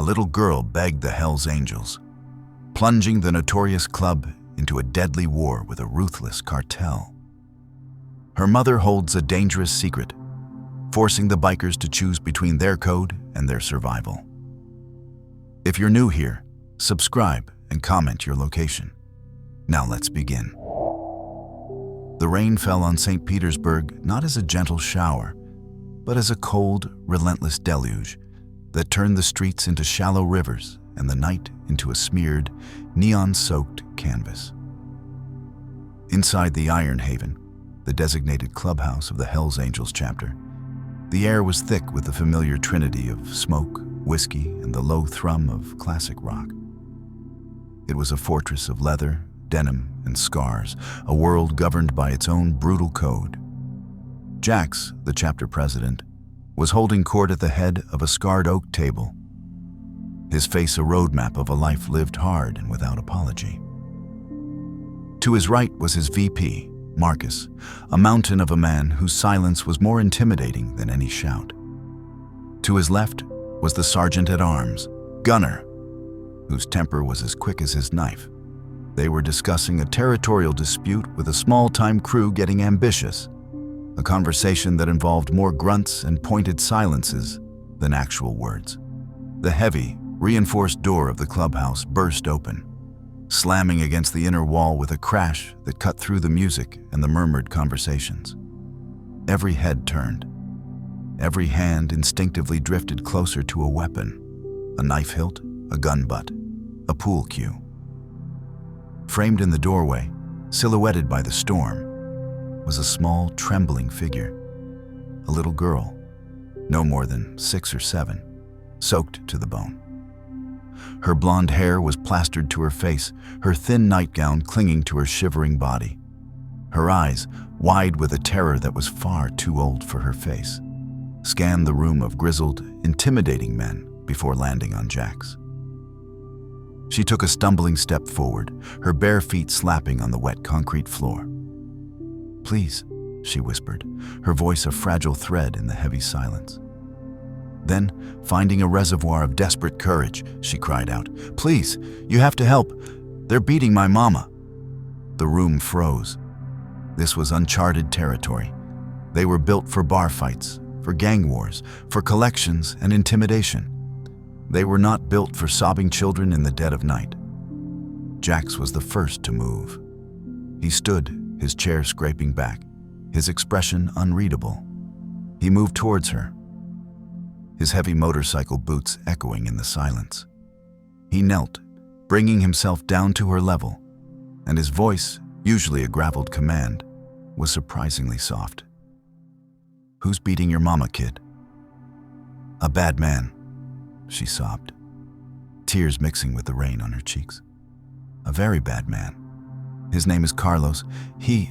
a little girl begged the Hells Angels, plunging the notorious club into a deadly war with a ruthless cartel. Her mother holds a dangerous secret, forcing the bikers to choose between their code and their survival. If you're new here, subscribe and comment your location. Now let's begin. The rain fell on St. Petersburg not as a gentle shower, but as a cold, relentless deluge that turned the streets into shallow rivers and the night into a smeared, neon-soaked canvas. Inside the Iron Haven, the designated clubhouse of the Hells Angels chapter, the air was thick with the familiar trinity of smoke, whiskey, and the low thrum of classic rock. It was a fortress of leather, denim, and scars, a world governed by its own brutal code. Jax, the chapter president, was holding court at the head of a scarred oak table, his face a roadmap of a life lived hard and without apology. To his right was his VP, Marcus, a mountain of a man whose silence was more intimidating than any shout. To his left was the sergeant-at-arms, Gunner, whose temper was as quick as his knife. They were discussing a territorial dispute with a small-time crew getting ambitious, a conversation that involved more grunts and pointed silences than actual words. The heavy, reinforced door of the clubhouse burst open, slamming against the inner wall with a crash that cut through the music and the murmured conversations. Every head turned. Every hand instinctively drifted closer to a weapon, a knife hilt, a gun butt, a pool cue. Framed in the doorway, silhouetted by the storm, was a small, trembling figure, a little girl, no more than 6 or 7, soaked to the bone. Her blonde hair was plastered to her face, her thin nightgown clinging to her shivering body. Her eyes, wide with a terror that was far too old for her face, scanned the room of grizzled, intimidating men before landing on Jax. She took a stumbling step forward, her bare feet slapping on the wet concrete floor. "Please," she whispered, her voice a fragile thread in the heavy silence. Then, finding a reservoir of desperate courage, she cried out, "Please, you have to help. They're beating my mama." The room froze. This was uncharted territory. They were built for bar fights, for gang wars, for collections and intimidation. They were not built for sobbing children in the dead of night. Jax was the first to move. He stood, his chair scraping back, his expression unreadable. He moved towards her, his heavy motorcycle boots echoing in the silence. He knelt, bringing himself down to her level, and his voice, usually a graveled command, was surprisingly soft. "Who's beating your mama, kid?" "A bad man," she sobbed, tears mixing with the rain on her cheeks. "A very bad man. His name is Carlos. He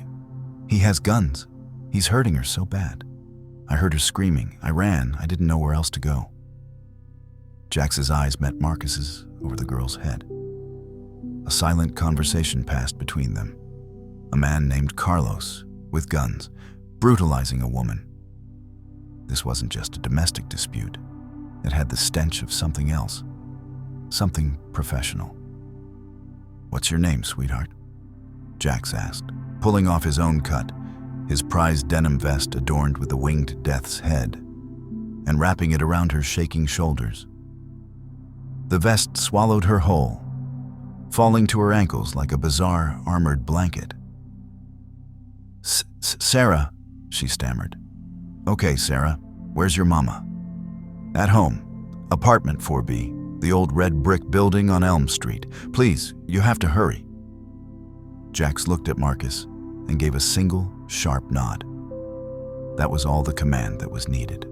has guns. He's hurting her so bad. I heard her screaming. I ran. I didn't know where else to go." Jax's eyes met Marcus's over the girl's head. A silent conversation passed between them. A man named Carlos, with guns, brutalizing a woman. This wasn't just a domestic dispute. It had the stench of something else, something professional. "What's your name, sweetheart?" Jax asked, pulling off his own cut, his prized denim vest adorned with the winged death's head, and wrapping it around her shaking shoulders. The vest swallowed her whole, falling to her ankles like a bizarre armored blanket. Sarah, she stammered. "Okay, Sarah, where's your mama?" "At home, apartment 4B, the old red brick building on Elm Street. Please, you have to hurry." Jax looked at Marcus and gave a single, sharp nod. That was all the command that was needed.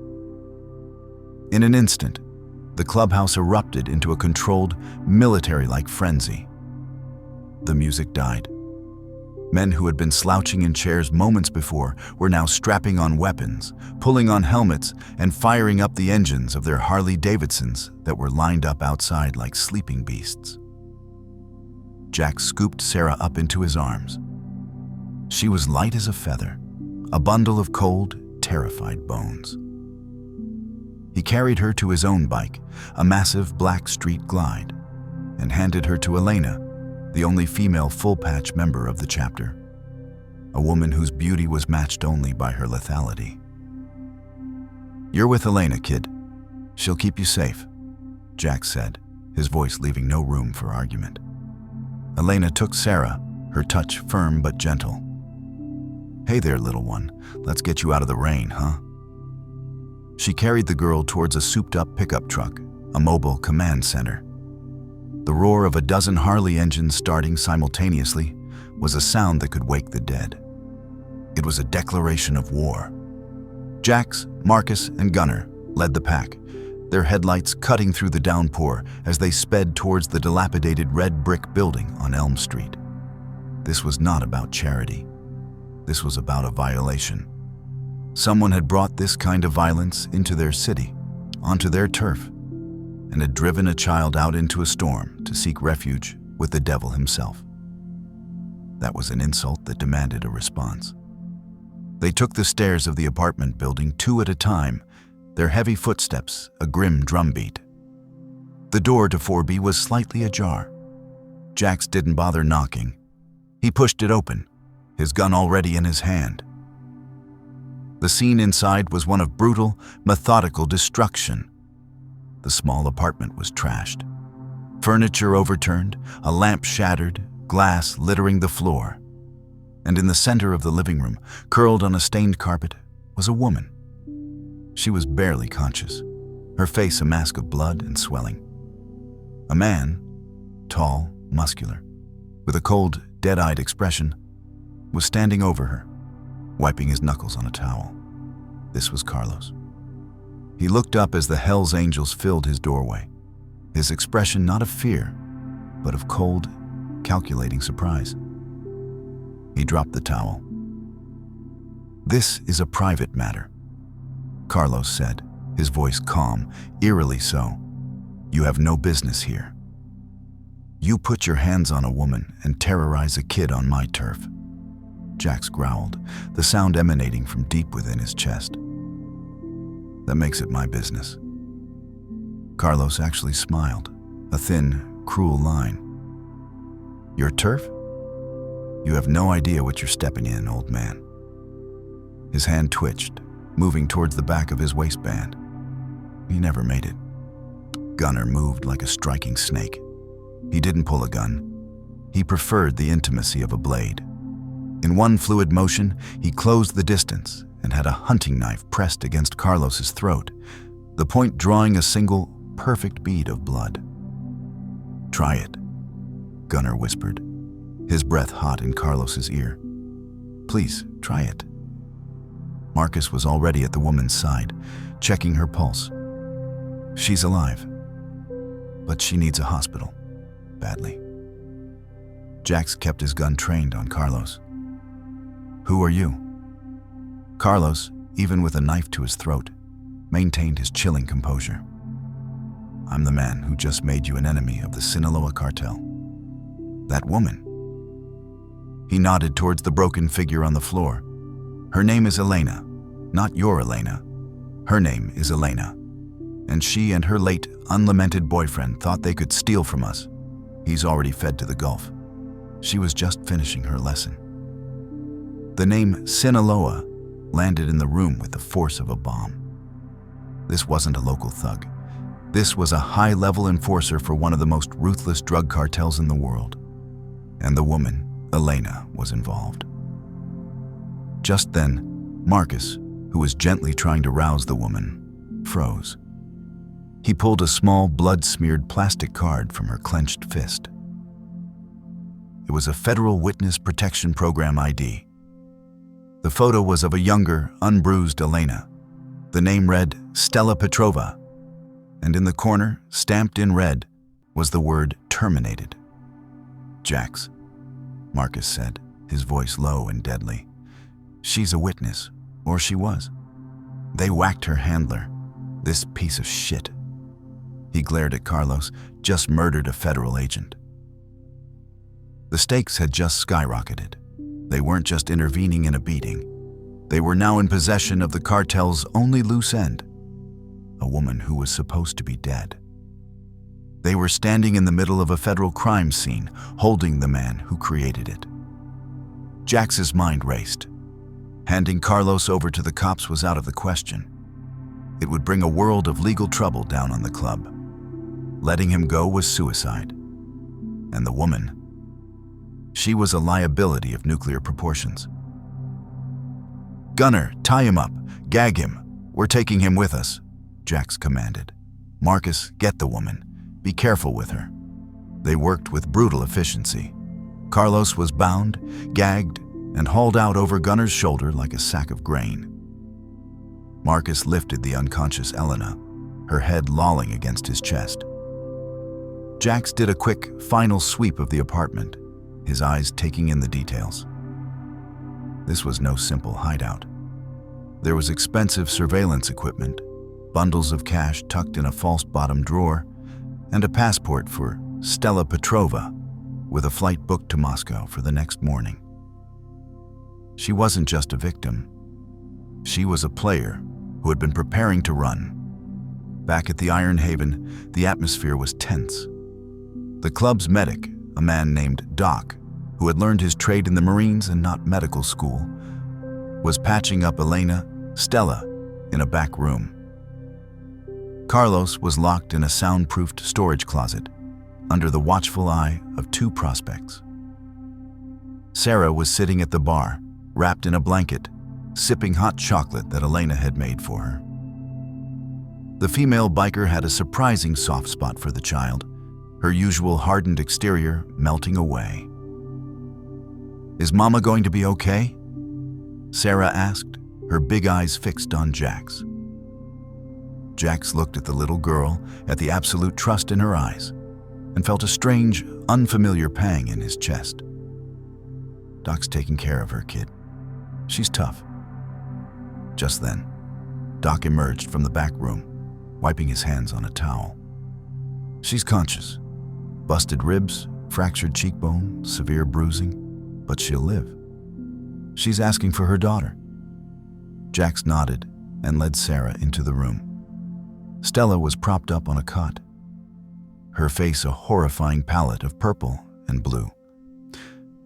In an instant, the clubhouse erupted into a controlled, military-like frenzy. The music died. Men who had been slouching in chairs moments before were now strapping on weapons, pulling on helmets, and firing up the engines of their Harley-Davidsons that were lined up outside like sleeping beasts. Jack scooped Sarah up into his arms. She was light as a feather, a bundle of cold, terrified bones. He carried her to his own bike, a massive black street glide, and handed her to Elena, the only female full-patch member of the chapter, a woman whose beauty was matched only by her lethality. "You're with Elena, kid. She'll keep you safe," Jack said, his voice leaving no room for argument. Elena took Sarah, her touch firm but gentle. "Hey there, little one. Let's get you out of the rain, huh?" She carried the girl towards a souped-up pickup truck, a mobile command center. The roar of a dozen Harley engines starting simultaneously was a sound that could wake the dead. It was a declaration of war. Jax, Marcus, and Gunnar led the pack, their headlights cutting through the downpour as they sped towards the dilapidated red brick building on Elm Street. This was not about charity. This was about a violation. Someone had brought this kind of violence into their city, onto their turf, and had driven a child out into a storm to seek refuge with the devil himself. That was an insult that demanded a response. They took the stairs of the apartment building two at a time, their heavy footsteps a grim drumbeat. The door to 4B was slightly ajar. Jax didn't bother knocking. He pushed it open, his gun already in his hand. The scene inside was one of brutal, methodical destruction. The small apartment was trashed. Furniture overturned, a lamp shattered, glass littering the floor. And in the center of the living room, curled on a stained carpet, was a woman. She was barely conscious, her face a mask of blood and swelling. A man, tall, muscular, with a cold, dead-eyed expression, was standing over her, wiping his knuckles on a towel. This was Carlos. He looked up as the Hell's Angels filled his doorway, his expression not of fear, but of cold, calculating surprise. He dropped the towel. "This is a private matter," Carlos said, his voice calm, eerily so. "You have no business here. You put your hands on a woman and terrorize a kid on my turf." Jax growled, the sound emanating from deep within his chest. "That makes it my business." Carlos actually smiled, a thin, cruel line. "Your turf? You have no idea what you're stepping in, old man." His hand twitched, moving towards the back of his waistband. He never made it. Gunnar moved like a striking snake. He didn't pull a gun. He preferred the intimacy of a blade. In one fluid motion, he closed the distance and had a hunting knife pressed against Carlos's throat, the point drawing a single, perfect bead of blood. "Try it," Gunnar whispered, his breath hot in Carlos's ear. "Please, try it." Marcus was already at the woman's side, checking her pulse. "She's alive, but she needs a hospital, badly." Jax kept his gun trained on Carlos. "Who are you?" Carlos, even with a knife to his throat, maintained his chilling composure. "I'm the man who just made you an enemy of the Sinaloa cartel. That woman." He nodded towards the broken figure on the floor. "Her name is Elena, not your Elena. Her name is Elena. And she and her late, unlamented boyfriend thought they could steal from us. He's already fed to the Gulf. She was just finishing her lesson." The name Sinaloa landed in the room with the force of a bomb. This wasn't a local thug. This was a high-level enforcer for one of the most ruthless drug cartels in the world. And the woman, Elena, was involved. Just then, Marcus, who was gently trying to rouse the woman, froze. He pulled a small, blood-smeared plastic card from her clenched fist. It was a Federal Witness Protection Program ID. The photo was of a younger, unbruised Elena. The name read Stella Petrova, and in the corner, stamped in red, was the word terminated. "Jax," Marcus said, his voice low and deadly. "She's a witness, or she was. They whacked her handler, this piece of shit." He glared at Carlos, just murdered a federal agent. The stakes had just skyrocketed. They weren't just intervening in a beating. They were now in possession of the cartel's only loose end. a woman who was supposed to be dead. They were standing in the middle of a federal crime scene, holding the man who created it. Jax's mind raced. Handing Carlos over to the cops was out of the question. It would bring a world of legal trouble down on the club. Letting him go was suicide. And the woman, she was a liability of nuclear proportions. "Gunner, tie him up. Gag him. We're taking him with us," Jax commanded. "Marcus, get the woman. Be careful with her." They worked with brutal efficiency. Carlos was bound, gagged, and hauled out over Gunner's shoulder like a sack of grain. Marcus lifted the unconscious Elena, her head lolling against his chest. Jax did a quick, final sweep of the apartment, his eyes taking in the details. This was no simple hideout. There was expensive surveillance equipment, bundles of cash tucked in a false bottom drawer, and a passport for Stella Petrova, with a flight booked to Moscow for the next morning. She wasn't just a victim. She was a player who had been preparing to run. Back at the Iron Haven, the atmosphere was tense. The club's medic, a man named Doc, who had learned his trade in the Marines and not medical school, was patching up Stella, in a back room. Carlos was locked in a soundproofed storage closet, under the watchful eye of two prospects. Sarah was sitting at the bar, wrapped in a blanket, sipping hot chocolate that Elena had made for her. The female biker had a surprising soft spot for the child, her usual hardened exterior melting away. "Is Mama going to be okay?" Sarah asked, her big eyes fixed on Jax. Jax looked at the little girl, at the absolute trust in her eyes, and felt a strange, unfamiliar pang in his chest. "Doc's taking care of her, kid. She's tough." Just then, Doc emerged from the back room, wiping his hands on a towel. "She's conscious. Busted ribs, fractured cheekbone, severe bruising, but she'll live. She's asking for her daughter." Jax nodded and led Sarah into the room. Stella was propped up on a cot, her face a horrifying palette of purple and blue.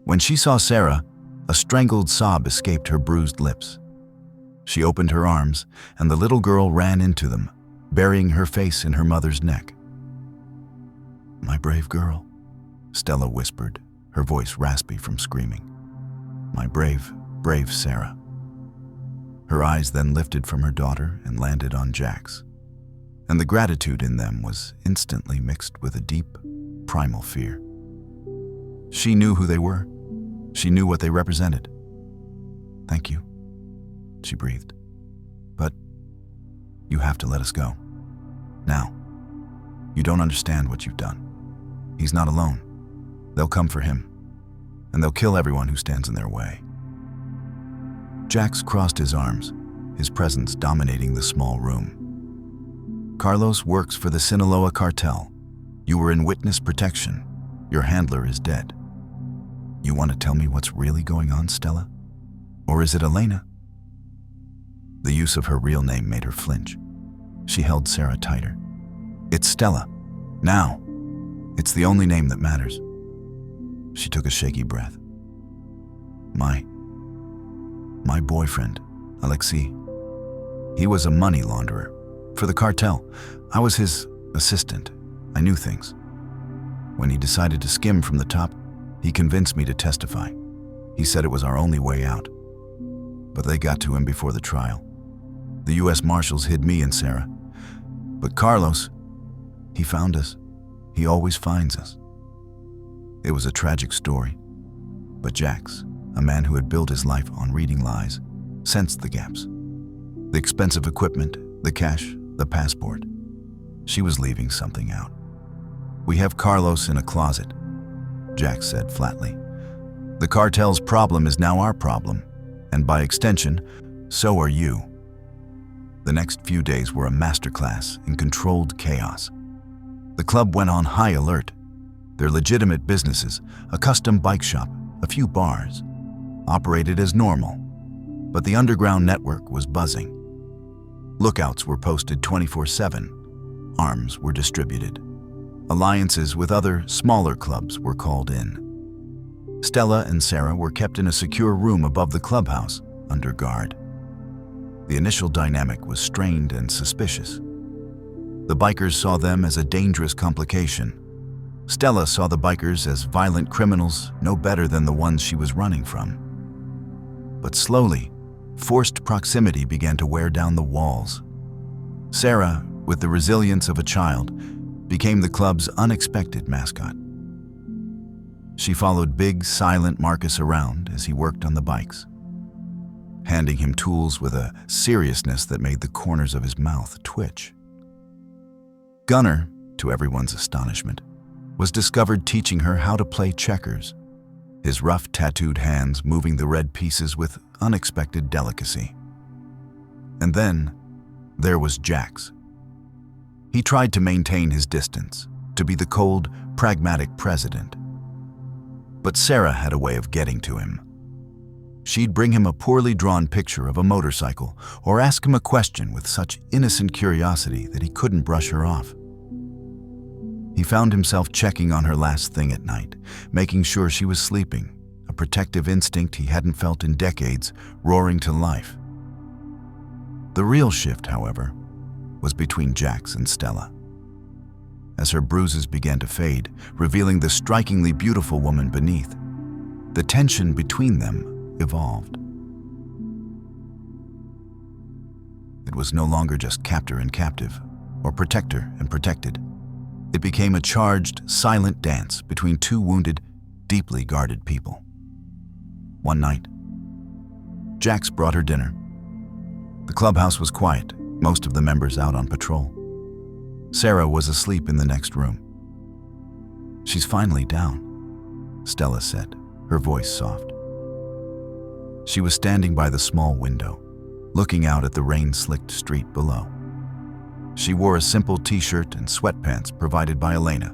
When she saw Sarah, a strangled sob escaped her bruised lips. She opened her arms, and the little girl ran into them, burying her face in her mother's neck. "My brave girl," Stella whispered, her voice raspy from screaming. "My brave, brave Sarah." Her eyes then lifted from her daughter and landed on Jax, and the gratitude in them was instantly mixed with a deep, primal fear. She knew who they were. She knew what they represented. "Thank you," she breathed. "But you have to let us go. Now. You don't understand what you've done. He's not alone. They'll come for him, and they'll kill everyone who stands in their way." Jax crossed his arms, his presence dominating the small room. "Carlos works for the Sinaloa cartel. You were in witness protection. Your handler is dead. You want to tell me what's really going on, Stella? Or is it Elena?" The use of her real name made her flinch. She held Sarah tighter. "It's Stella. Now. It's the only name that matters." She took a shaky breath. My boyfriend, Alexei. He was a money launderer for the cartel. I was his assistant. I knew things. When he decided to skim from the top, he convinced me to testify. He said it was our only way out. But they got to him before the trial. The U.S. Marshals hid me and Sarah. But Carlos, he found us. He always finds us. It was a tragic story. But Jax, a man who had built his life on reading lies, sensed the gaps. The expensive equipment, the cash, the passport. She was leaving something out. "We have Carlos in a closet," Jax said flatly. "The cartel's problem is now our problem, and by extension, so are you." The next few days were a masterclass in controlled chaos. The club went on high alert. Their legitimate businesses, a custom bike shop, a few bars, operated as normal, but the underground network was buzzing. Lookouts were posted 24/7. Arms were distributed. Alliances with other, smaller clubs were called in. Stella and Sarah were kept in a secure room above the clubhouse, under guard. The initial dynamic was strained and suspicious. The bikers saw them as a dangerous complication. Stella saw the bikers as violent criminals, no better than the ones she was running from. But slowly, forced proximity began to wear down the walls. Sarah, with the resilience of a child, became the club's unexpected mascot. She followed big, silent Marcus around as he worked on the bikes, handing him tools with a seriousness that made the corners of his mouth twitch. Gunnar, to everyone's astonishment, was discovered teaching her how to play checkers, his rough, tattooed hands moving the red pieces with unexpected delicacy. And then, there was Jax. He tried to maintain his distance, to be the cold, pragmatic president. But Sarah had a way of getting to him. She'd bring him a poorly drawn picture of a motorcycle or ask him a question with such innocent curiosity that he couldn't brush her off. He found himself checking on her last thing at night, making sure she was sleeping, a protective instinct he hadn't felt in decades, roaring to life. The real shift, however, was between Jax and Stella. As her bruises began to fade, revealing the strikingly beautiful woman beneath, the tension between them evolved. It was no longer just captor and captive, or protector and protected. It became a charged, silent dance between two wounded, deeply guarded people. One night, Jax brought her dinner. The clubhouse was quiet, most of the members out on patrol. Sarah was asleep in the next room. "She's finally down," Stella said, her voice soft. She was standing by the small window, looking out at the rain-slicked street below. She wore a simple t-shirt and sweatpants provided by Elena,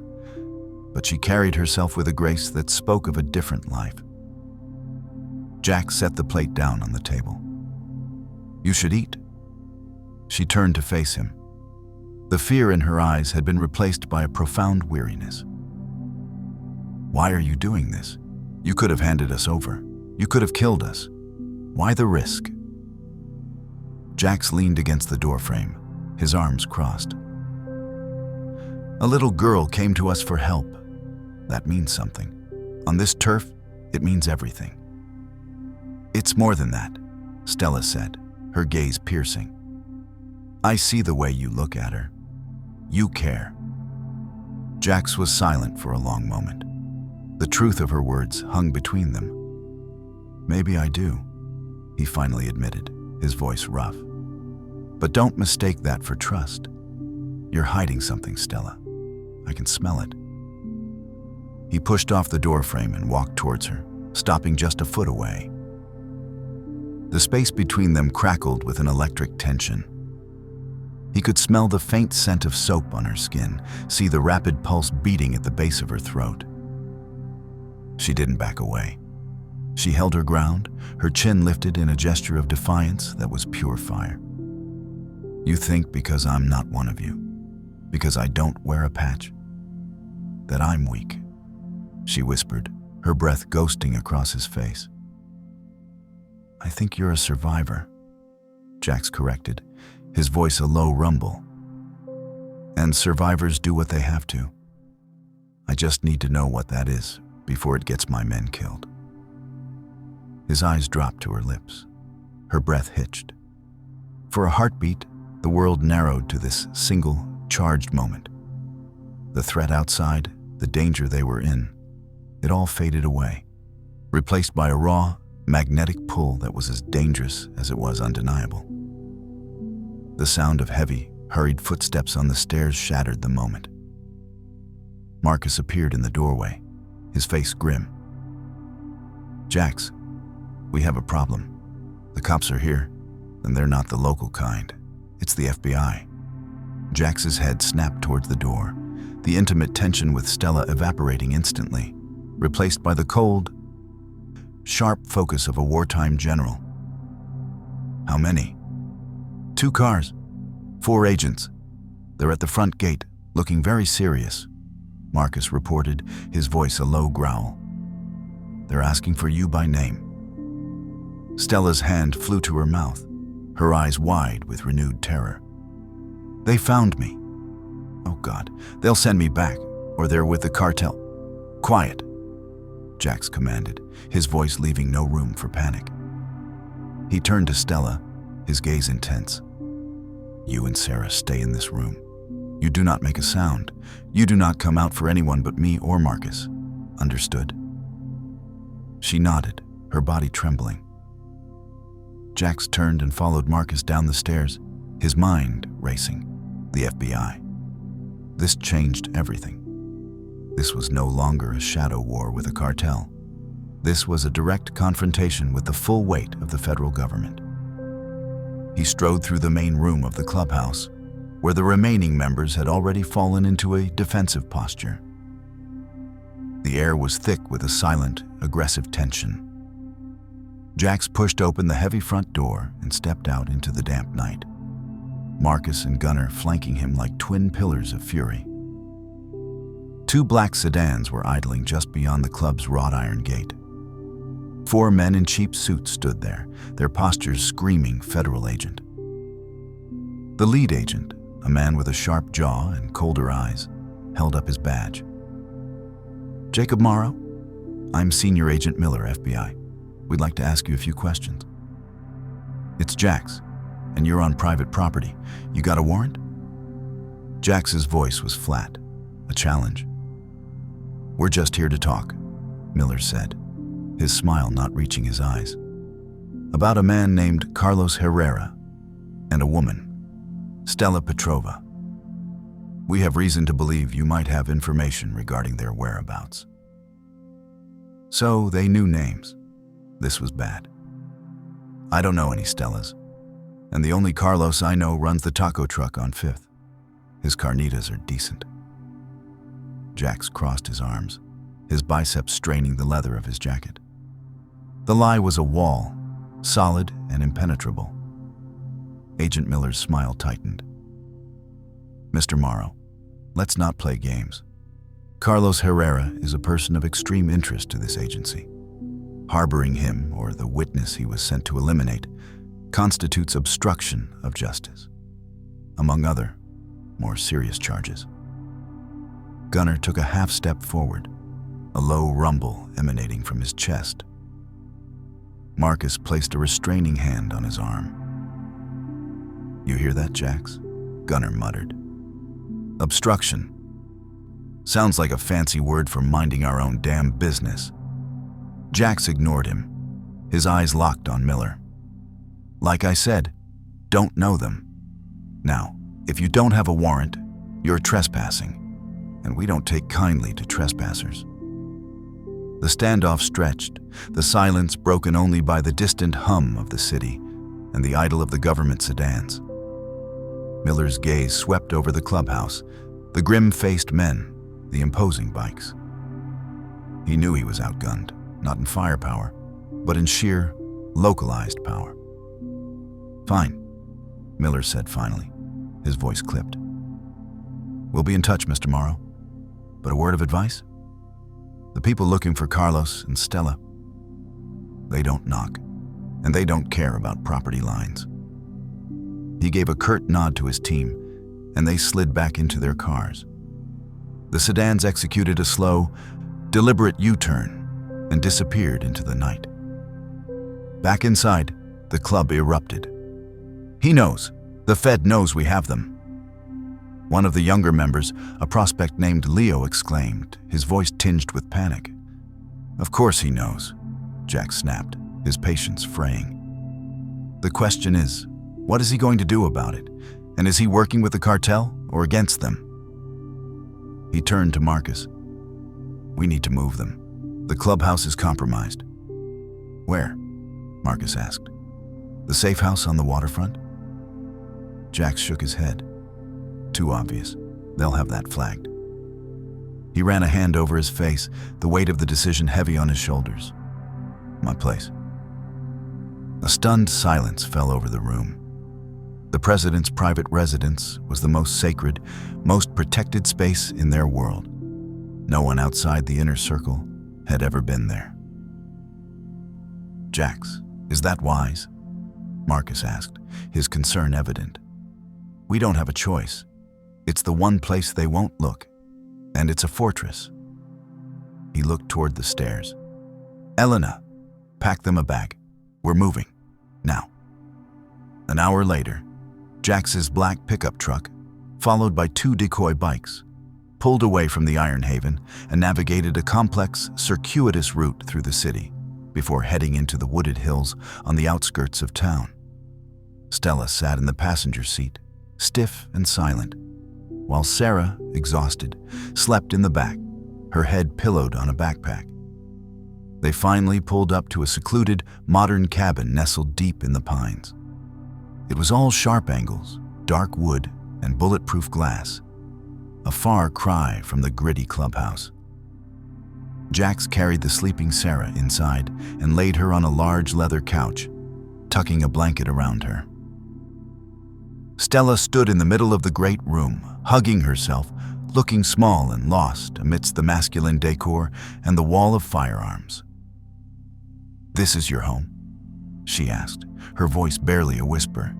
but she carried herself with a grace that spoke of a different life. Jack set the plate down on the table. "You should eat." She turned to face him. The fear in her eyes had been replaced by a profound weariness. "Why are you doing this? You could have handed us over. You could have killed us. Why the risk?" Jax leaned against the doorframe, his arms crossed. "A little girl came to us for help. That means something. On this turf, it means everything." "It's more than that," Stella said, her gaze piercing. "I see the way you look at her. You care." Jax was silent for a long moment. The truth of her words hung between them. "Maybe I do," he finally admitted, his voice rough. "But don't mistake that for trust. You're hiding something, Stella. I can smell it." He pushed off the doorframe and walked towards her, stopping just a foot away. The space between them crackled with an electric tension. He could smell the faint scent of soap on her skin, see the rapid pulse beating at the base of her throat. She didn't back away. She held her ground, her chin lifted in a gesture of defiance that was pure fire. "You think because I'm not one of you, because I don't wear a patch, that I'm weak," she whispered, her breath ghosting across his face. "I think you're a survivor," Jax corrected, his voice a low rumble. "And survivors do what they have to. I just need to know what that is before it gets my men killed." His eyes dropped to her lips. Her breath hitched. For a heartbeat, the world narrowed to this single, charged moment. The threat outside, the danger they were in, it all faded away, replaced by a raw, magnetic pull that was as dangerous as it was undeniable. The sound of heavy, hurried footsteps on the stairs shattered the moment. Marcus appeared in the doorway, his face grim. "Jax, we have a problem. The cops are here, and they're not the local kind. It's the FBI." Jax's head snapped towards the door, the intimate tension with Stella evaporating instantly, replaced by the cold, sharp focus of a wartime general. "How many?" "2 cars," 4 agents. They're at the front gate, looking very serious, Marcus reported, his voice a low growl. They're asking for you by name. Stella's hand flew to her mouth, her eyes wide with renewed terror. They found me. Oh God, they'll send me back, or they're with the cartel. Quiet, Jax commanded, his voice leaving no room for panic. He turned to Stella, his gaze intense. You and Sarah stay in this room. You do not make a sound. You do not come out for anyone but me or Marcus. Understood? She nodded, her body trembling. Jax turned and followed Marcus down the stairs, his mind racing. The FBI. This changed everything. This was no longer a shadow war with a cartel. This was a direct confrontation with the full weight of the federal government. He strode through the main room of the clubhouse, where the remaining members had already fallen into a defensive posture. The air was thick with a silent, aggressive tension. Jax pushed open the heavy front door and stepped out into the damp night, Marcus and Gunnar flanking him like twin pillars of fury. 2 black sedans were idling just beyond the club's wrought iron gate. 4 men in cheap suits stood there, their postures screaming federal agent. The lead agent, a man with a sharp jaw and colder eyes, held up his badge. Jacob Morrow, I'm Senior Agent Miller, FBI. We'd like to ask you a few questions. It's Jax, and you're on private property. You got a warrant? Jax's voice was flat, a challenge. We're just here to talk, Miller said, his smile not reaching his eyes. About a man named Carlos Herrera and a woman, Stella Petrova. We have reason to believe you might have information regarding their whereabouts. So they knew names. This was bad. I don't know any Stellas, and the only Carlos I know runs the taco truck on 5th. His carnitas are decent. Jax crossed his arms, his biceps straining the leather of his jacket. The lie was a wall, solid and impenetrable. Agent Miller's smile tightened. Mr. Morrow, let's not play games. Carlos Herrera is a person of extreme interest to this agency. Harboring him, or the witness he was sent to eliminate, constitutes obstruction of justice, among other, more serious charges. Gunnar took a half step forward, a low rumble emanating from his chest. Marcus placed a restraining hand on his arm. You hear that, Jax? Gunnar muttered. Obstruction. Sounds like a fancy word for minding our own damn business. Jax ignored him, his eyes locked on Miller. Like I said, don't know them. Now, if you don't have a warrant, you're trespassing, and we don't take kindly to trespassers. The standoff stretched, the silence broken only by the distant hum of the city and the idle of the government sedans. Miller's gaze swept over the clubhouse, the grim-faced men, the imposing bikes. He knew he was outgunned, not in firepower, but in sheer, localized power. Fine, Miller said finally, his voice clipped. We'll be in touch, Mr. Morrow. But a word of advice? The people looking for Carlos and Stella, they don't knock, and they don't care about property lines. He gave a curt nod to his team, and they slid back into their cars. The sedans executed a slow, deliberate U-turn and disappeared into the night. Back inside, the club erupted. He knows. The Fed knows we have them. One of the younger members, a prospect named Leo, exclaimed, his voice tinged with panic. Of course he knows, Jack snapped, his patience fraying. The question is, what is he going to do about it? And is he working with the cartel or against them? He turned to Marcus. We need to move them. The clubhouse is compromised. Where? Marcus asked. The safe house on the waterfront? Jax shook his head. Too obvious. They'll have that flagged. He ran a hand over his face, the weight of the decision heavy on his shoulders. My place. A stunned silence fell over the room. The president's private residence was the most sacred, most protected space in their world. No one outside the inner circle had ever been there. "Jax, is that wise?" Marcus asked, his concern evident. "We don't have a choice. It's the one place they won't look, and it's a fortress." He looked toward the stairs. "Elena, pack them a bag. We're moving. Now." An hour later, Jax's black pickup truck, followed by 2 decoy bikes, pulled away from the Iron Haven and navigated a complex, circuitous route through the city before heading into the wooded hills on the outskirts of town. Stella sat in the passenger seat, stiff and silent, while Sarah, exhausted, slept in the back, her head pillowed on a backpack. They finally pulled up to a secluded, modern cabin nestled deep in the pines. It was all sharp angles, dark wood, and bulletproof glass, a far cry from the gritty clubhouse. Jax carried the sleeping Sarah inside and laid her on a large leather couch, tucking a blanket around her. Stella stood in the middle of the great room, hugging herself, looking small and lost amidst the masculine decor and the wall of firearms. "This is your home?" she asked, her voice barely a whisper.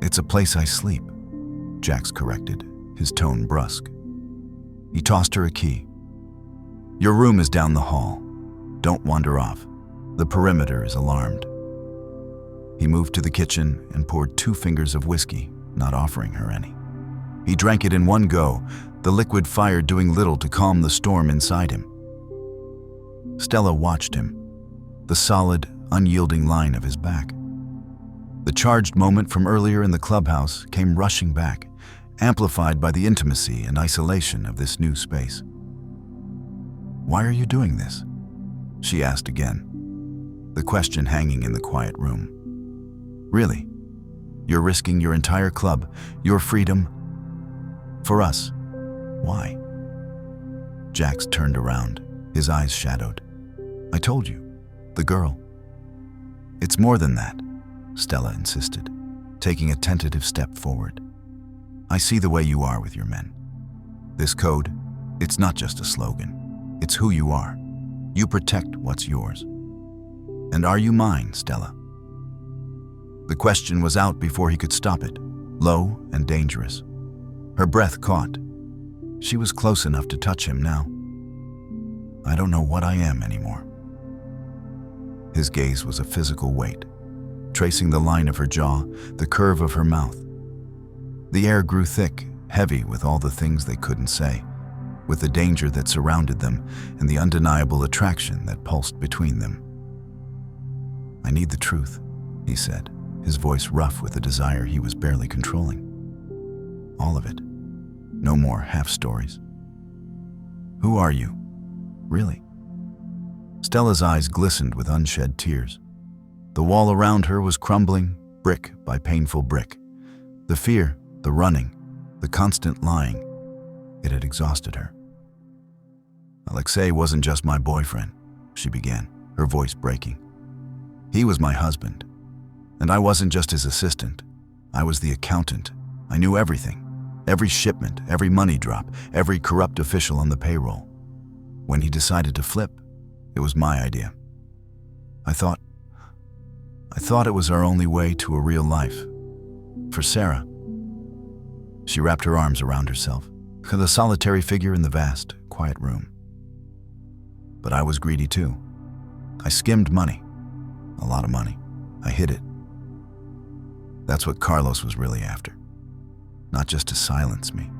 "It's a place I sleep," Jax corrected, his tone brusque. He tossed her a key. "Your room is down the hall. Don't wander off. The perimeter is alarmed." He moved to the kitchen and poured 2 fingers of whiskey, not offering her any. He drank it in one go, the liquid fire doing little to calm the storm inside him. Stella watched him, the solid, unyielding line of his back. The charged moment from earlier in the clubhouse came rushing back, amplified by the intimacy and isolation of this new space. "Why are you doing this?" she asked again, the question hanging in the quiet room. "Really? You're risking your entire club, your freedom, for us. Why?" Jax turned around, his eyes shadowed. "I told you, the girl." "It's more than that," Stella insisted, taking a tentative step forward. "I see the way you are with your men. This code, it's not just a slogan. It's who you are. You protect what's yours. And are you mine, Stella?" The question was out before he could stop it, low and dangerous. Her breath caught. She was close enough to touch him now. "I don't know what I am anymore." His gaze was a physical weight, tracing the line of her jaw, the curve of her mouth. The air grew thick, heavy with all the things they couldn't say, with the danger that surrounded them and the undeniable attraction that pulsed between them. "I need the truth," he said, his voice rough with a desire he was barely controlling. "All of it. No more half-stories." "Who are you? Really?" Stella's eyes glistened with unshed tears. The wall around her was crumbling, brick by painful brick. The fear, the running, the constant lying, it had exhausted her. "Alexei wasn't just my boyfriend," she began, her voice breaking. "He was my husband. And I wasn't just his assistant. I was the accountant. I knew everything. Every shipment, every money drop, every corrupt official on the payroll. When he decided to flip, it was my idea. I thought it was our only way to a real life. For Sarah." She wrapped her arms around herself, the solitary figure in the vast, quiet room. "But I was greedy too. I skimmed money. A lot of money. I hid it. That's what Carlos was really after. Not just to silence me,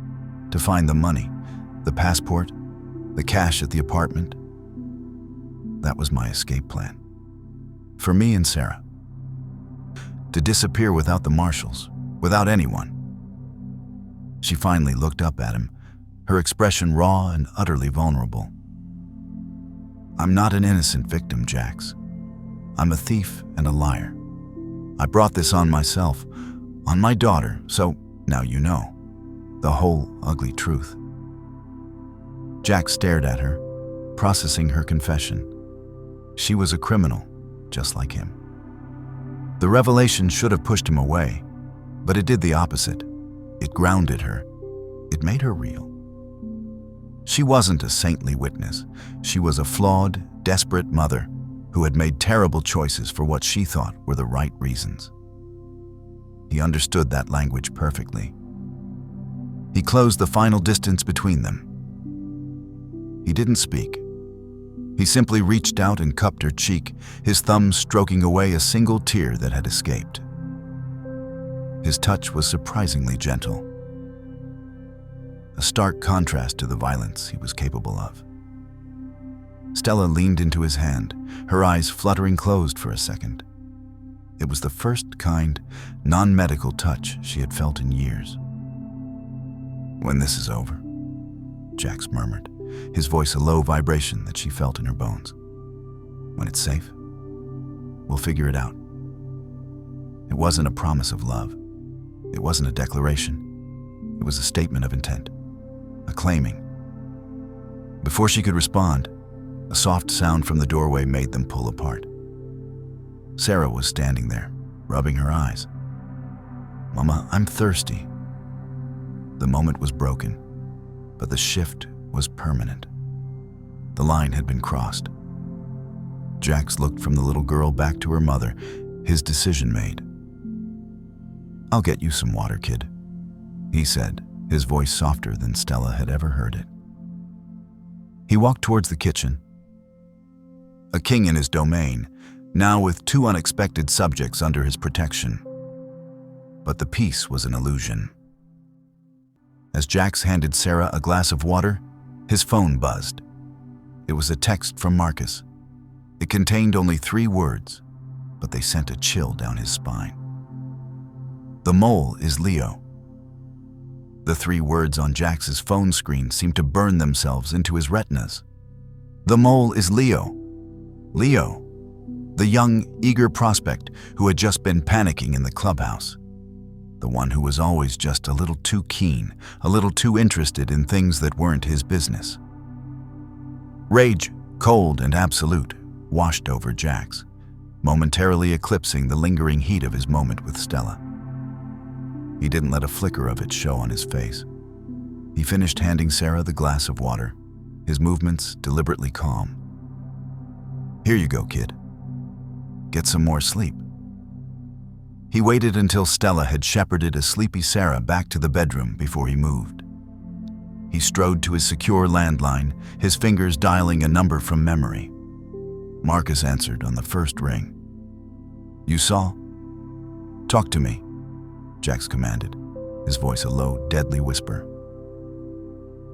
to find the money, the passport, the cash at the apartment. That was my escape plan. For me and Sarah. To disappear without the marshals, without anyone." She finally looked up at him, her expression raw and utterly vulnerable. "I'm not an innocent victim, Jax. I'm a thief and a liar. I brought this on myself, on my daughter, so now you know. The whole ugly truth." Jax stared at her, processing her confession. She was a criminal, just like him. The revelation should have pushed him away, But it did the opposite. It grounded her. It made her real. She wasn't a saintly witness. She was a flawed, desperate mother who had made terrible choices for what she thought were the right reasons. He understood that language perfectly. He closed the final distance between them. He didn't speak. He simply reached out and cupped her cheek, his thumb stroking away a single tear that had escaped. His touch was surprisingly gentle, a stark contrast to the violence he was capable of. Stella leaned into his hand, her eyes fluttering closed for a second. It was the first kind, non-medical touch she had felt in years. "When this is over," Jax murmured, his voice a low vibration that she felt in her bones. "When it's safe, we'll figure it out." It wasn't a promise of love. It wasn't a declaration. It was a statement of intent, a claiming. Before she could respond, a soft sound from the doorway made them pull apart. Sarah was standing there, rubbing her eyes. "Mama, I'm thirsty." The moment was broken, but the shift was permanent. The line had been crossed. Jax looked from the little girl back to her mother, his decision made. "I'll get you some water, kid," he said, his voice softer than Stella had ever heard it. He walked towards the kitchen. A king in his domain, now with 2 unexpected subjects under his protection. But the peace was an illusion. As Jax handed Sarah a glass of water, his phone buzzed. It was a text from Marcus. It contained only 3 words, but they sent a chill down his spine. "The mole is Leo." The 3 words on Jax's phone screen seemed to burn themselves into his retinas. The mole is Leo. Leo, the young, eager prospect who had just been panicking in the clubhouse. The one who was always just a little too keen, a little too interested in things that weren't his business. Rage, cold and absolute, washed over Jax, momentarily eclipsing the lingering heat of his moment with Stella. He didn't let a flicker of it show on his face. He finished handing Sarah the glass of water, his movements deliberately calm. "Here you go, kid. Get some more sleep." He waited until Stella had shepherded a sleepy Sarah back to the bedroom before he moved. He strode to his secure landline, his fingers dialing a number from memory. Marcus answered on the first ring. "You saw?" "Talk to me," Jax commanded, his voice a low, deadly whisper.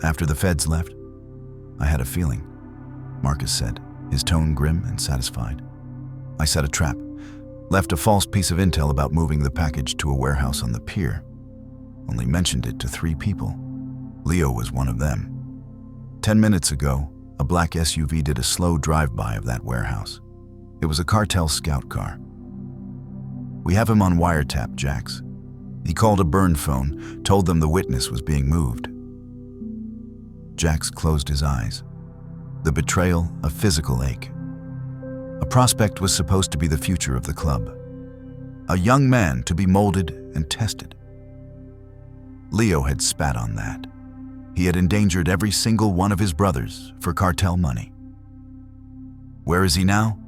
"After the feds left, I had a feeling," Marcus said, his tone grim and satisfied. "I set a trap, left a false piece of intel about moving the package to a warehouse on the pier. Only mentioned it to 3 people. Leo was one of them. 10 minutes ago, a black SUV did a slow drive-by of that warehouse. It was a cartel scout car. We have him on wiretap, Jax. He called a burn phone, told them the witness was being moved." Jax closed his eyes. The betrayal, a physical ache. A prospect was supposed to be the future of the club. A young man to be molded and tested. Leo had spat on that. He had endangered every single one of his brothers for cartel money. Where is he now?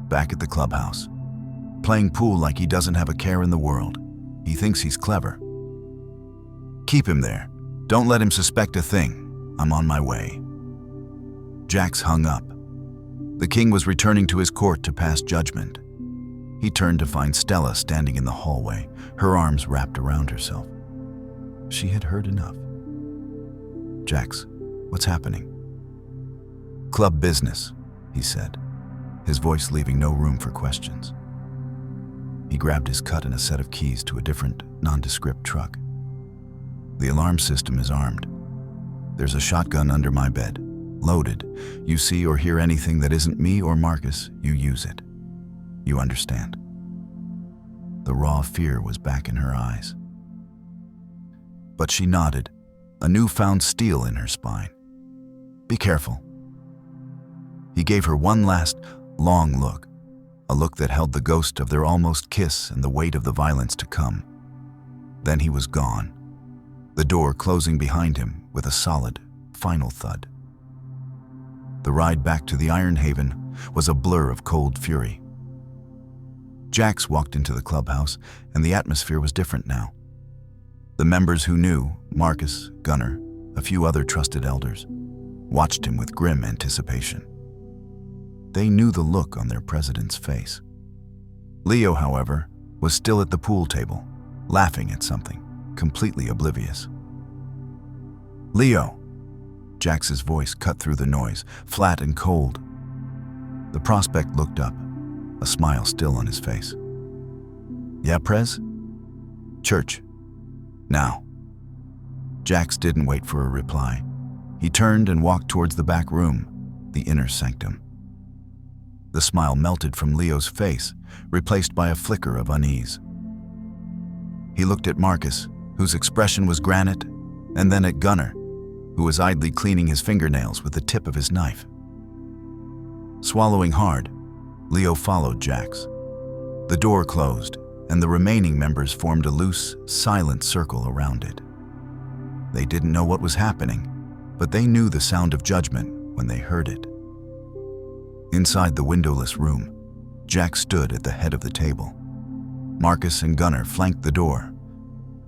Back at the clubhouse, playing pool like he doesn't have a care in the world. He thinks he's clever. "Keep him there. Don't let him suspect a thing. I'm on my way." Jax hung up. The king was returning to his court to pass judgment. He turned to find Stella standing in the hallway, her arms wrapped around herself. She had heard enough. "Jax, what's happening?" "Club business," he said, his voice leaving no room for questions. He grabbed his cut and a set of keys to a different, nondescript truck. "The alarm system is armed. There's a shotgun under my bed, loaded. You see or hear anything that isn't me or Marcus, you use it. You understand?" The raw fear was back in her eyes. But she nodded, a newfound steel in her spine. "Be careful." He gave her one last, long look, a look that held the ghost of their almost kiss and the weight of the violence to come. Then he was gone, the door closing behind him with a solid, final thud. The ride back to the Iron Haven was a blur of cold fury. Jax walked into the clubhouse, and the atmosphere was different now. The members who knew, Marcus, Gunnar, a few other trusted elders, watched him with grim anticipation. They knew the look on their president's face. Leo, however, was still at the pool table, laughing at something, completely oblivious. "Leo!" Jax's voice cut through the noise, flat and cold. The prospect looked up, a smile still on his face. "Yeah, Prez?" "Church. Now." Jax didn't wait for a reply. He turned and walked towards the back room, the inner sanctum. The smile melted from Leo's face, replaced by a flicker of unease. He looked at Marcus, whose expression was granite, and then at Gunnar, who was idly cleaning his fingernails with the tip of his knife. Swallowing hard, Leo followed Jax. The door closed, and the remaining members formed a loose, silent circle around it. They didn't know what was happening, but they knew the sound of judgment when they heard it. Inside the windowless room, Jax stood at the head of the table. Marcus and Gunnar flanked the door.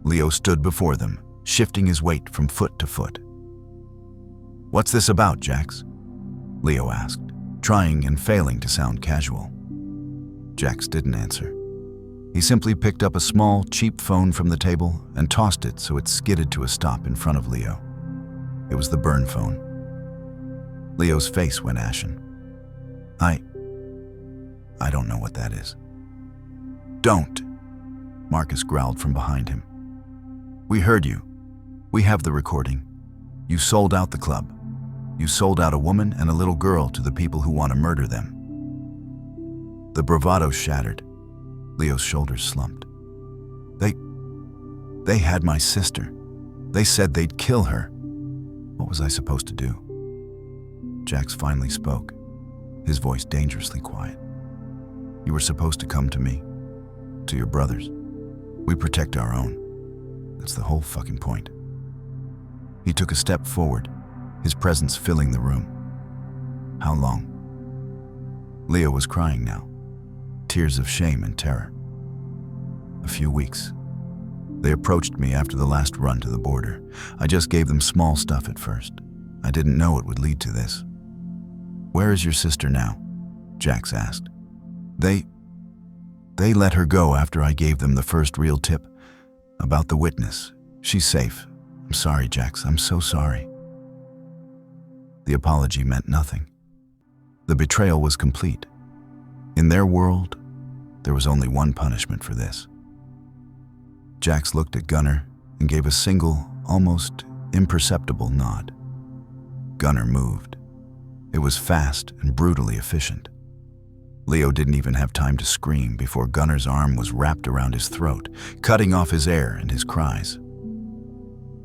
Leo stood before them, shifting his weight from foot to foot. "What's this about, Jax?" Leo asked, trying and failing to sound casual. Jax didn't answer. He simply picked up a small, cheap phone from the table and tossed it so it skidded to a stop in front of Leo. It was the burn phone. Leo's face went ashen. I don't know what that is." "Don't," Marcus growled from behind him. "We heard you. We have the recording. You sold out the club. You sold out a woman and a little girl to the people who want to murder them." The bravado shattered. Leo's shoulders slumped. They had my sister. They said they'd kill her. What was I supposed to do?" Jax finally spoke, his voice dangerously quiet. "You were supposed to come to me, to your brothers. We protect our own. That's the whole fucking point." He took a step forward, his presence filling the room. "How long?" Leo was crying now, tears of shame and terror. "A few weeks. They approached me after the last run to the border. I just gave them small stuff at first. I didn't know it would lead to this." "Where is your sister now?" Jax asked. They let her go after I gave them the first real tip about the witness. She's safe. I'm sorry, Jax. I'm so sorry." The apology meant nothing. The betrayal was complete. In their world, there was only one punishment for this. Jax looked at Gunnar and gave a single, almost imperceptible nod. Gunnar moved. It was fast and brutally efficient. Leo didn't even have time to scream before Gunnar's arm was wrapped around his throat, cutting off his air and his cries.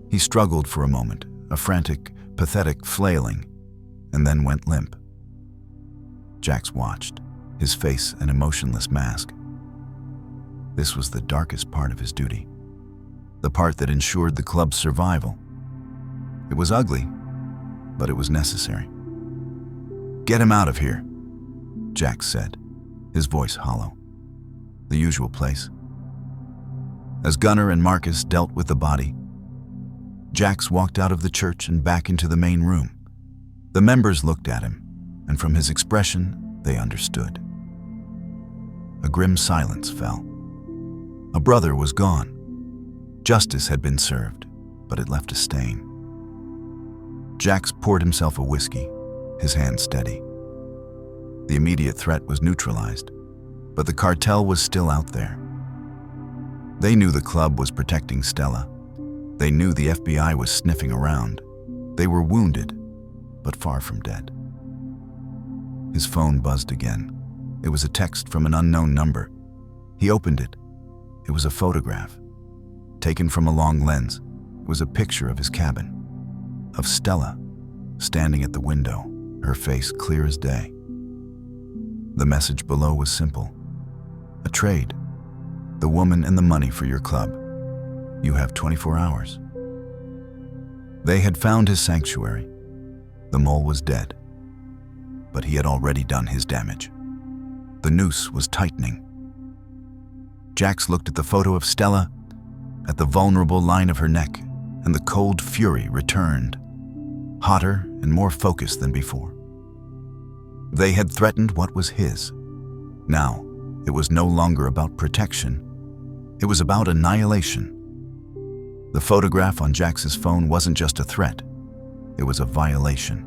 He struggled for a moment, a frantic, pathetic flailing, and then went limp. Jax watched, his face an emotionless mask. This was the darkest part of his duty, the part that ensured the club's survival. It was ugly, but it was necessary. "Get him out of here," Jax said, his voice hollow. "The usual place." As Gunnar and Marcus dealt with the body, Jax walked out of the church and back into the main room. The members looked at him, and from his expression, they understood. A grim silence fell. A brother was gone. Justice had been served, but it left a stain. Jax poured himself a whiskey, his hand steady. The immediate threat was neutralized, but the cartel was still out there. They knew the club was protecting Stella. They knew the FBI was sniffing around. They were wounded, but far from dead. His phone buzzed again. It was a text from an unknown number. He opened it. It was a photograph, taken from a long lens. It was a picture of his cabin, of Stella, standing at the window, her face clear as day. The message below was simple. A trade. The woman and the money for your club. You have 24 hours. They had found his sanctuary. The mole was dead, but he had already done his damage. The noose was tightening. Jax looked at the photo of Stella, at the vulnerable line of her neck, and the cold fury returned, hotter and more focused than before. They had threatened what was his. Now, it was no longer about protection. It was about annihilation. The photograph on Jax's phone wasn't just a threat. It was a violation.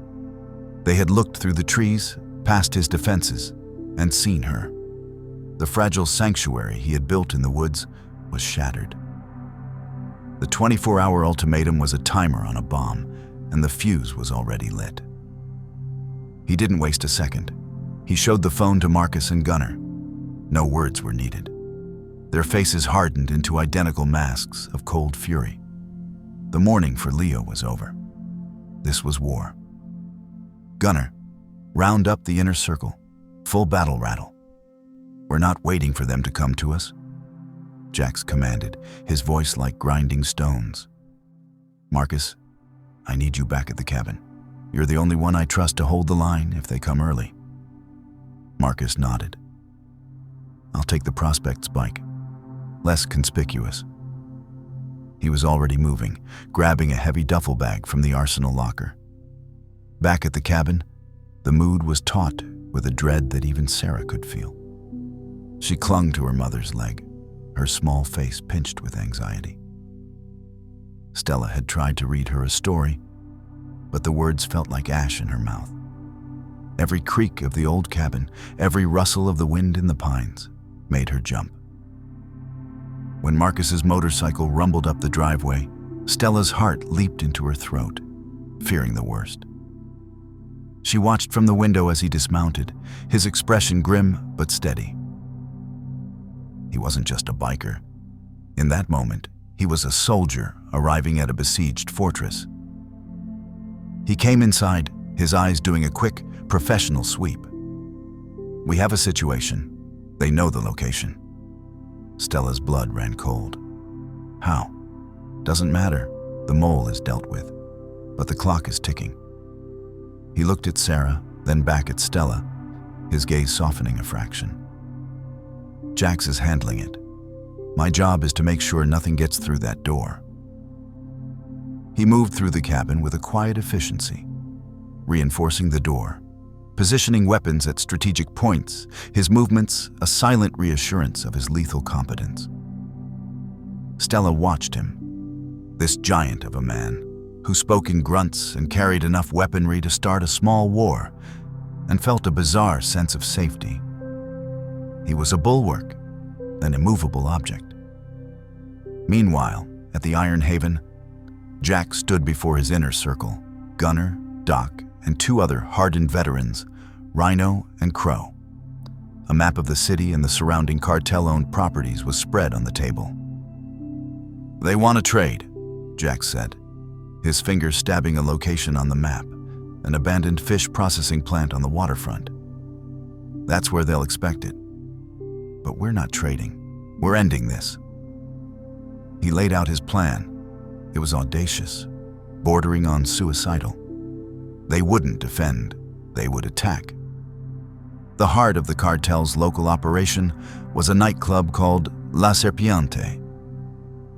They had looked through the trees, past his defenses, and seen her. The fragile sanctuary he had built in the woods was shattered. The 24-hour ultimatum was a timer on a bomb, and the fuse was already lit. He didn't waste a second. He showed the phone to Marcus and Gunnar. No words were needed. Their faces hardened into identical masks of cold fury. The mourning for Leo was over. This was war. Gunnar, round up the inner circle. Full battle rattle. We're not waiting for them to come to us, Jax commanded, his voice like grinding stones. Marcus, I need you back at the cabin. You're the only one I trust to hold the line if they come early. Marcus nodded. I'll take the prospect's bike. Less conspicuous. He was already moving, grabbing a heavy duffel bag from the arsenal locker. Back at the cabin, the mood was taut with a dread that even Sarah could feel. She clung to her mother's leg, her small face pinched with anxiety. Stella had tried to read her a story, but the words felt like ash in her mouth. Every creak of the old cabin, every rustle of the wind in the pines, made her jump. When Marcus's motorcycle rumbled up the driveway, Stella's heart leaped into her throat, fearing the worst. She watched from the window as he dismounted, his expression grim but steady. He wasn't just a biker. In that moment, he was a soldier arriving at a besieged fortress. He came inside, his eyes doing a quick, professional sweep. We have a situation. They know the location. Stella's blood ran cold. How? Doesn't matter. The mole is dealt with. But the clock is ticking. He looked at Sarah, then back at Stella, his gaze softening a fraction. Jax is handling it. My job is to make sure nothing gets through that door. He moved through the cabin with a quiet efficiency, reinforcing the door, positioning weapons at strategic points, his movements a silent reassurance of his lethal competence. Stella watched him, this giant of a man, who spoke in grunts and carried enough weaponry to start a small war, and felt a bizarre sense of safety. He was a bulwark, an immovable object. Meanwhile, at the Iron Haven, Jack stood before his inner circle, Gunnar, Doc, and two other hardened veterans, Rhino and Crow. A map of the city and the surrounding cartel-owned properties was spread on the table. They want to trade, Jack said, his fingers stabbing a location on the map, an abandoned fish processing plant on the waterfront. That's where they'll expect it. But we're not trading. We're ending this. He laid out his plan. It was audacious, bordering on suicidal. They wouldn't defend. They would attack. The heart of the cartel's local operation was a nightclub called La Serpiente,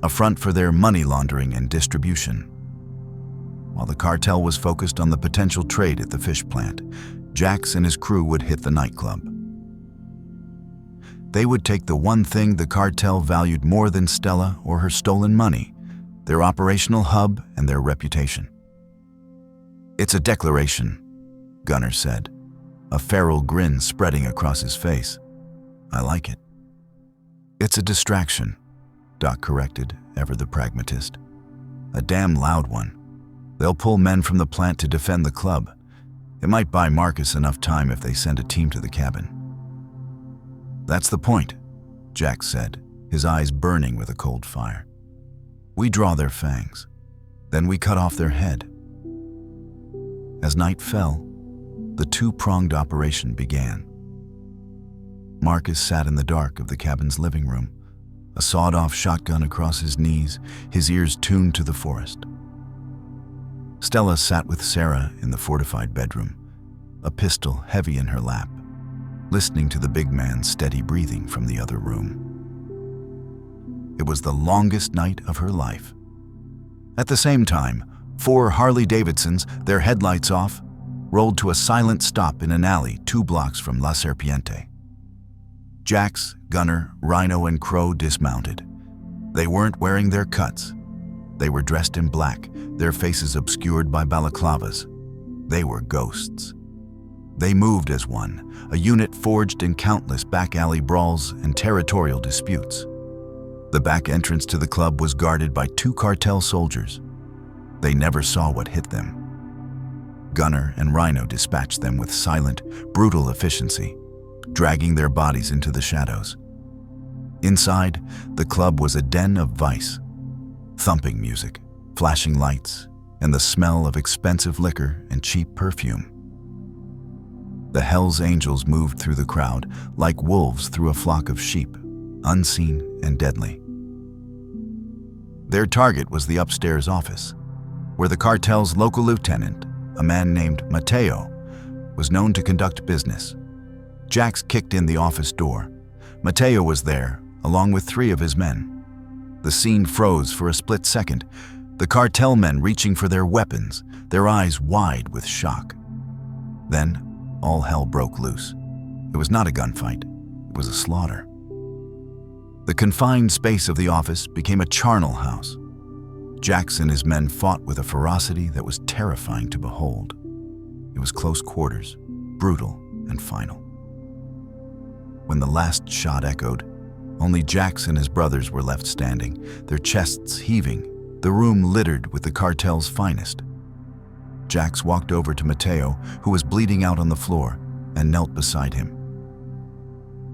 a front for their money laundering and distribution. While the cartel was focused on the potential trade at the fish plant, Jax and his crew would hit the nightclub. They would take the one thing the cartel valued more than Stella or her stolen money, their operational hub and their reputation. It's a declaration, Gunnar said, a feral grin spreading across his face. I like it. It's a distraction, Doc corrected, ever the pragmatist. A damn loud one. They'll pull men from the plant to defend the club. It might buy Marcus enough time if they send a team to the cabin. That's the point, Jack said, his eyes burning with a cold fire. We draw their fangs. Then we cut off their head. As night fell, the two-pronged operation began. Marcus sat in the dark of the cabin's living room, a sawed-off shotgun across his knees, his ears tuned to the forest. Stella sat with Sarah in the fortified bedroom, a pistol heavy in her lap, listening to the big man's steady breathing from the other room. It was the longest night of her life. At the same time, 4 Harley-Davidsons, their headlights off, rolled to a silent stop in an alley 2 blocks from La Serpiente. Jax, Gunner, Rhino, and Crow dismounted. They weren't wearing their cuts. They were dressed in black, their faces obscured by balaclavas. They were ghosts. They moved as one, a unit forged in countless back-alley brawls and territorial disputes. The back entrance to the club was guarded by 2 cartel soldiers. They never saw what hit them. Gunner and Rhino dispatched them with silent, brutal efficiency, dragging their bodies into the shadows. Inside, the club was a den of vice. Thumping music, flashing lights, and the smell of expensive liquor and cheap perfume. The Hells Angels moved through the crowd like wolves through a flock of sheep, unseen and deadly. Their target was the upstairs office, where the cartel's local lieutenant, a man named Mateo, was known to conduct business. Jax kicked in the office door. Mateo was there, along with 3 of his men. The scene froze for a split second, the cartel men reaching for their weapons, their eyes wide with shock. Then, all hell broke loose. It was not a gunfight, it was a slaughter. The confined space of the office became a charnel house. Jax and his men fought with a ferocity that was terrifying to behold. It was close quarters, brutal and final. When the last shot echoed, only Jax and his brothers were left standing, their chests heaving, the room littered with the cartel's finest. Jax walked over to Mateo, who was bleeding out on the floor, and knelt beside him.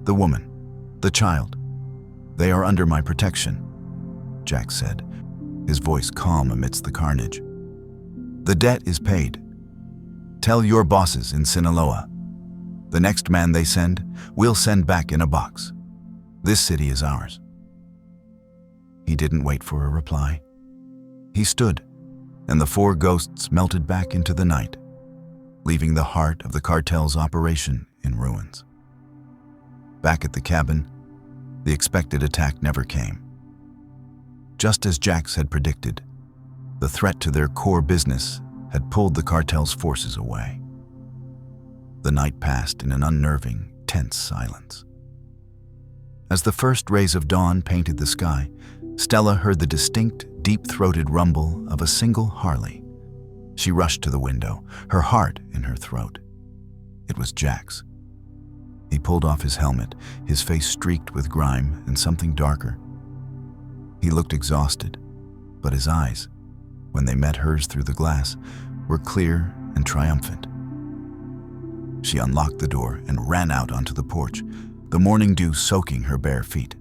"The woman, the child, they are under my protection," Jax said, his voice calm amidst the carnage. "The debt is paid. Tell your bosses in Sinaloa. The next man they send, we'll send back in a box. This city is ours." He didn't wait for a reply. He stood, and the 4 ghosts melted back into the night, leaving the heart of the cartel's operation in ruins. Back at the cabin, the expected attack never came. Just as Jax had predicted, the threat to their core business had pulled the cartel's forces away. The night passed in an unnerving, tense silence. As the first rays of dawn painted the sky, Stella heard the distinct, deep-throated rumble of a single Harley. She rushed to the window, her heart in her throat. It was Jax. He pulled off his helmet, his face streaked with grime and something darker. He looked exhausted, but his eyes, when they met hers through the glass, were clear and triumphant. She unlocked the door and ran out onto the porch, the morning dew soaking her bare feet.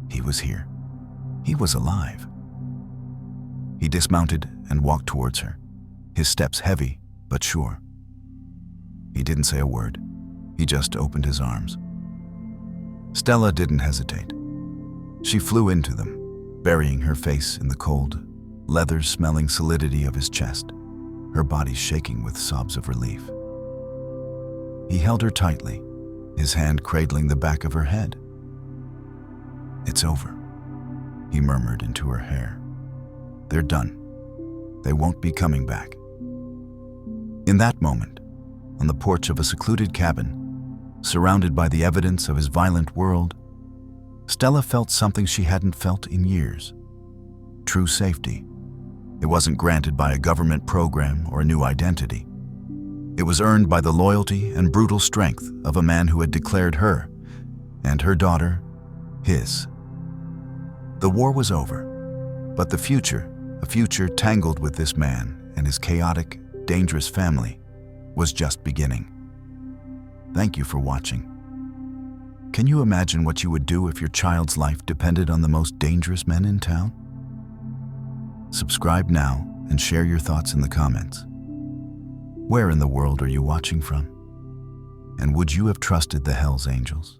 He was here. He was alive. He dismounted and walked towards her, his steps heavy but sure. He didn't say a word. He just opened his arms. Stella didn't hesitate. She flew into them, burying her face in the cold, leather-smelling solidity of his chest, her body shaking with sobs of relief. He held her tightly, his hand cradling the back of her head. "It's over," he murmured into her hair. "They're done. They won't be coming back." In that moment, on the porch of a secluded cabin, surrounded by the evidence of his violent world, Stella felt something she hadn't felt in years. True safety. It wasn't granted by a government program or a new identity. It was earned by the loyalty and brutal strength of a man who had declared her, and her daughter, his. The war was over, but the future, a future tangled with this man and his chaotic, dangerous family, was just beginning. Thank you for watching. Can you imagine what you would do if your child's life depended on the most dangerous men in town? Subscribe now and share your thoughts in the comments. Where in the world are you watching from? And would you have trusted the Hells Angels?